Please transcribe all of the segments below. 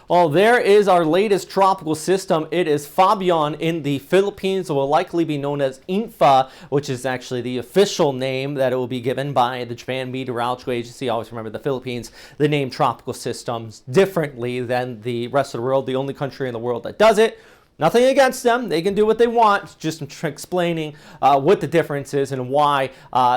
Well, there is our latest tropical system. It is Fabian in the Philippines. It will likely be known as Infa, which is actually the official name that it will be given by the Japan Meteorological Agency. Always remember the Philippines, they name tropical systems differently than the rest of the world. The only country in the world that does it. Nothing against them. They can do what they want. Just explaining what the difference is and why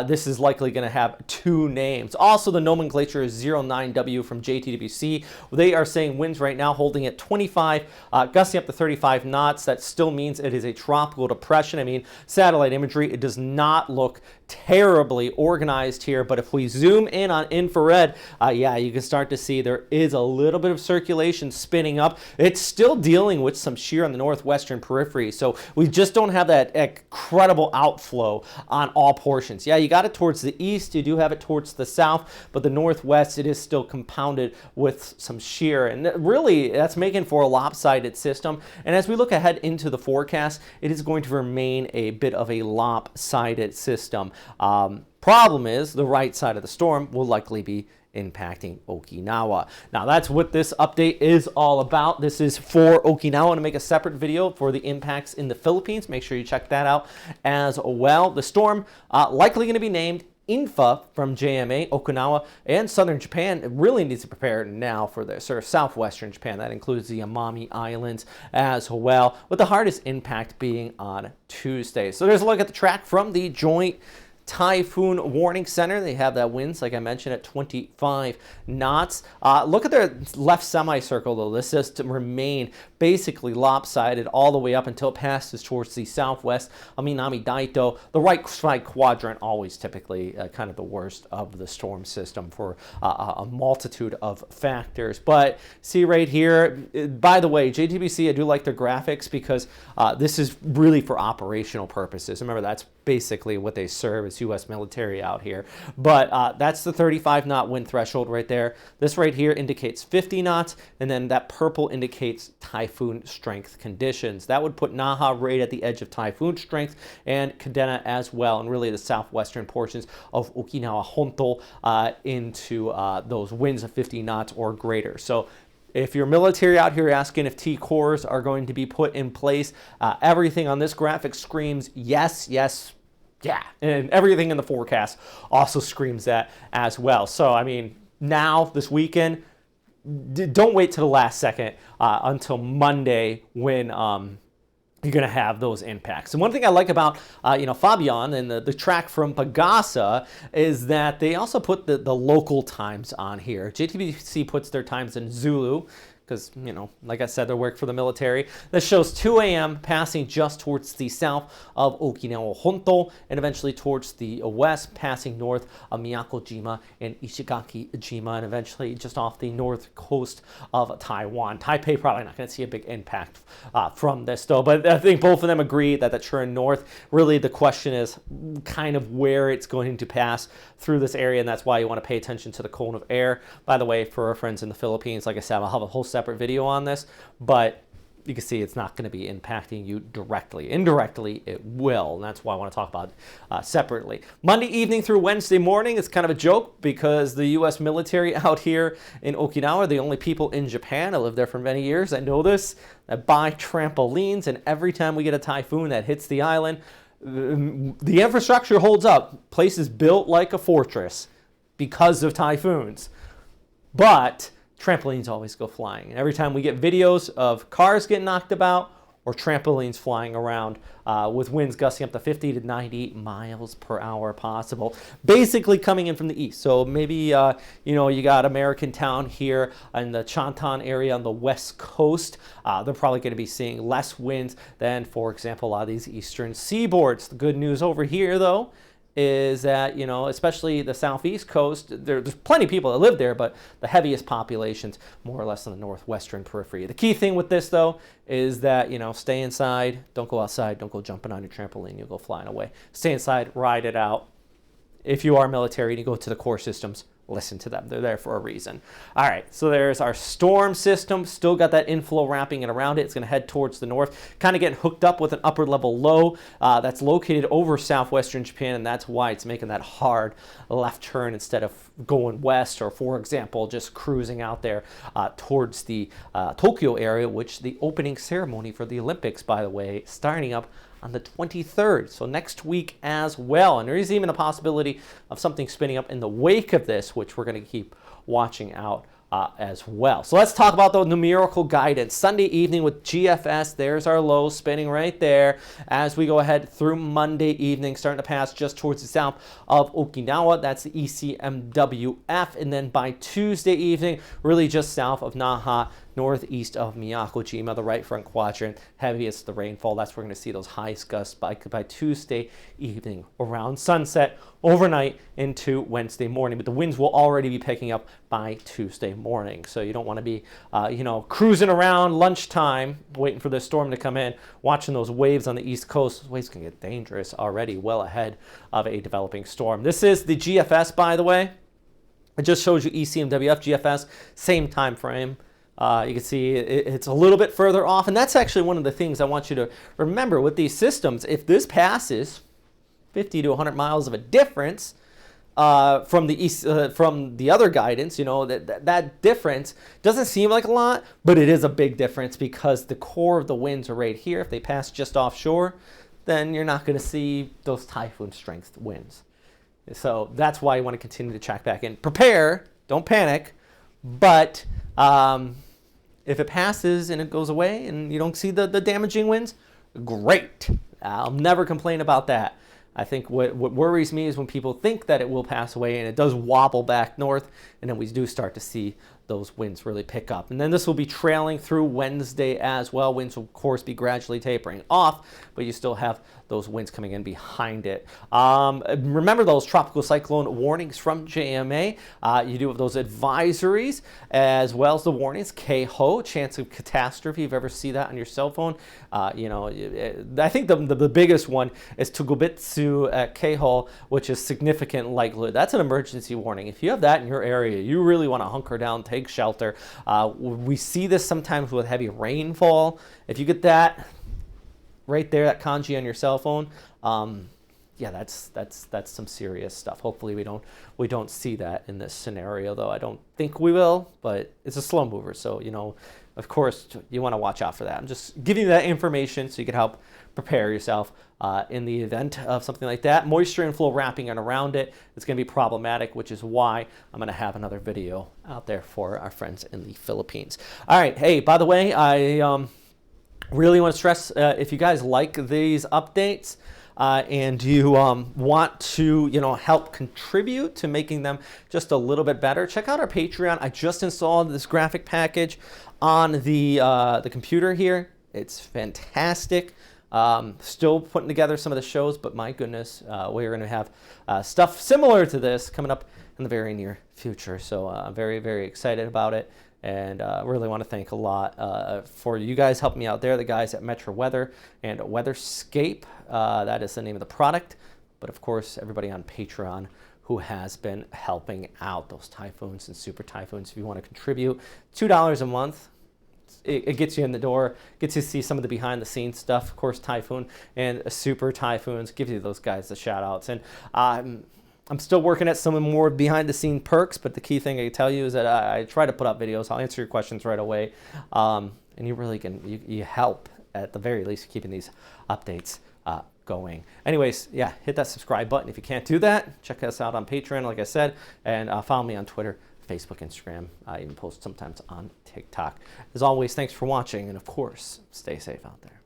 this is likely going to have two names. Also, the nomenclature is 09W from JTWC. They are saying winds right now holding at 25, gusting up to 35 knots. That still means it is a tropical depression. I mean, satellite imagery, it does not look terribly organized here, but if we zoom in on infrared, yeah, you can start to see there is a little bit of circulation spinning up. It's still dealing with some shear on the northwestern periphery, so we just don't have that incredible outflow on all portions. Yeah, you got it towards the east, you do have it towards the south, but the northwest, it is still compounded with some shear, and really that's making for a lopsided system. And as we look ahead into the forecast, it is going to remain a bit of a lopsided system. Problem is, the right side of the storm will likely be impacting Okinawa. Now, that's what this update is all about. This is for Okinawa. I'm going to make a separate video for the impacts in the Philippines. Make sure you check that out as well. The storm likely going to be named Infa from JMA, Okinawa, and southern Japan. It really needs to prepare now for the sort of southwestern Japan. That includes the Amami Islands as well, with the hardest impact being on Tuesday. So there's a look at the track from the Joint Typhoon Warning Center. They have that winds, like I mentioned, at 25 knots. Look at their left semicircle, though. This is to remain basically lopsided all the way up until it passes towards the southwest of Minami Daito. The right side quadrant always typically kind of the worst of the storm system for a multitude of factors. But see right here, by the way, JTBC, I do like their graphics because this is really for operational purposes. Remember, that's basically what they serve as U.S. military out here. But that's the 35 knot wind threshold right there. This right here indicates 50 knots, and then that purple indicates typhoon strength conditions. That would put Naha right at the edge of typhoon strength, and Kadena as well, and really the southwestern portions of Okinawa Honto into those winds of 50 knots or greater. So if you're military out here asking if T-cores are going to be put in place, everything on this graphic screams yes, yes, yeah. And everything in the forecast also screams that as well. So, I mean, now, this weekend, don't wait till the last second until Monday when you're going to have those impacts. And one thing I like about, Fabian and the track from Pagasa is that they also put the local times on here. JTBC puts their times in Zulu because, like I said, they work for the military. This shows 2 a.m. passing just towards the south of Okinawa Honto and eventually towards the west, passing north of Miyako-jima and Ishigaki-jima, and eventually just off the north coast of Taiwan. Taipei probably not going to see a big impact from this, though, but I think both of them agree that the trend north, really the question is kind of where it's going to pass through this area, and that's why you want to pay attention to the cone of air. By the way, for our friends in the Philippines, like I said, I'll have a whole separate video on this, but you can see it's not going to be impacting you directly. Indirectly, it will, and that's why I want to talk about separately. Monday evening through Wednesday morning, it's kind of a joke because the U.S. military out here in Okinawa are the only people in Japan, I lived there for many years, I know this, that buy trampolines, and every time we get a typhoon that hits the island, the infrastructure holds up. Place is built like a fortress because of typhoons. But trampolines always go flying. And every time we get videos of cars getting knocked about or trampolines flying around with winds gusting up to 50 to 90 miles per hour possible, basically coming in from the east. So maybe, you got American Town here in the Chantan area on the west coast. They're probably going to be seeing less winds than, for example, a lot of these eastern seaboards. The good news over here, though, is that, especially the southeast coast, there's plenty of people that live there, but the heaviest populations more or less on the northwestern periphery. The key thing with this, though, is that, stay inside, don't go outside, don't go jumping on your trampoline, you'll go flying away. Stay inside, ride it out. If you are military and you go to the core systems, listen to them. They're there for a reason. All right, so there's our storm system. Still got that inflow wrapping it around it. It's going to head towards the north, kind of getting hooked up with an upper level low that's located over southwestern Japan, and that's why it's making that hard left turn instead of going west, or for example, just cruising out there towards the Tokyo area, which the opening ceremony for the Olympics, by the way, starting up on the 23rd, so next week as well. And there is even a possibility of something spinning up in the wake of this, which we're going to keep watching out as well. So let's talk about the numerical guidance. Sunday evening with GFS, there's our low spinning right there as we go ahead through Monday evening, starting to pass just towards the south of Okinawa. That's the ECMWF. And then by Tuesday evening, really just south of Naha, northeast of Miyako-jima, the right front quadrant, heaviest the rainfall. That's where we're going to see those highest gusts by Tuesday evening around sunset, overnight into Wednesday morning. But the winds will already be picking up by Tuesday morning. So you don't want to be, cruising around lunchtime, waiting for the storm to come in, watching those waves on the East Coast. Those waves can get dangerous already, well ahead of a developing storm. This is the GFS, by the way. It just shows you ECMWF, GFS, same time frame. You can see it's a little bit further off, and that's actually one of the things I want you to remember with these systems. If this passes 50 to 100 miles of a difference from the other guidance, that difference doesn't seem like a lot, but it is a big difference because the core of the winds are right here. If they pass just offshore, then you're not going to see those typhoon strength winds. So that's why you want to continue to check back in. Prepare, don't panic, but if it passes and it goes away and you don't see the damaging winds, great. I'll never complain about that. I think what worries me is when people think that it will pass away and it does wobble back north, and then we do start to see those winds really pick up. And then this will be trailing through Wednesday as well. Winds will, of course, be gradually tapering off, but you still have those winds coming in behind it. Remember those tropical cyclone warnings from JMA. You do have those advisories as well as the warnings. Keiho, chance of catastrophe. If you ever see that on your cell phone, I think the biggest one is Togubitsu Keiho, which is significant likelihood. That's an emergency warning. If you have that in your area, you really want to hunker down, take shelter. We see this sometimes with heavy rainfall. If you get that right there, that kanji on your cell phone, that's some serious stuff. Hopefully we don't see that in this scenario, though. I don't think we will, but it's a slow mover, so of course you want to watch out for that. I'm just giving you that information so you can help prepare yourself in the event of something like that. Moisture inflow wrapping it around it, it's going to be problematic, which is why I'm going to have another video out there for our friends in the Philippines. All right, hey, by the way, I really want to stress, if you guys like these updates and you want to help contribute to making them just a little bit better, check out our Patreon. I just installed this graphic package on the computer here. It's fantastic. Still putting together some of the shows, but my goodness, we're going to have stuff similar to this coming up in the very near future. So I'm very, very excited about it. And really want to thank a lot for you guys helping me out there, the guys at Metro Weather and Weatherscape. That is the name of the product. But of course, everybody on Patreon who has been helping out those typhoons and super typhoons. If you want to contribute, $2 a month. It gets you in the door, gets you to see some of the behind the scenes stuff. Of course, typhoon and super typhoons, give you those guys the shout outs. And I'm still working at some more behind the scene perks, but the key thing I can tell you is that I try to put up videos. I'll answer your questions right away. And you really can, you help at the very least keeping these updates going. Anyways, yeah, hit that subscribe button. If you can't do that, check us out on Patreon, like I said, and follow me on Twitter, Facebook, Instagram. I even post sometimes on TikTok. As always, thanks for watching, and of course, stay safe out there.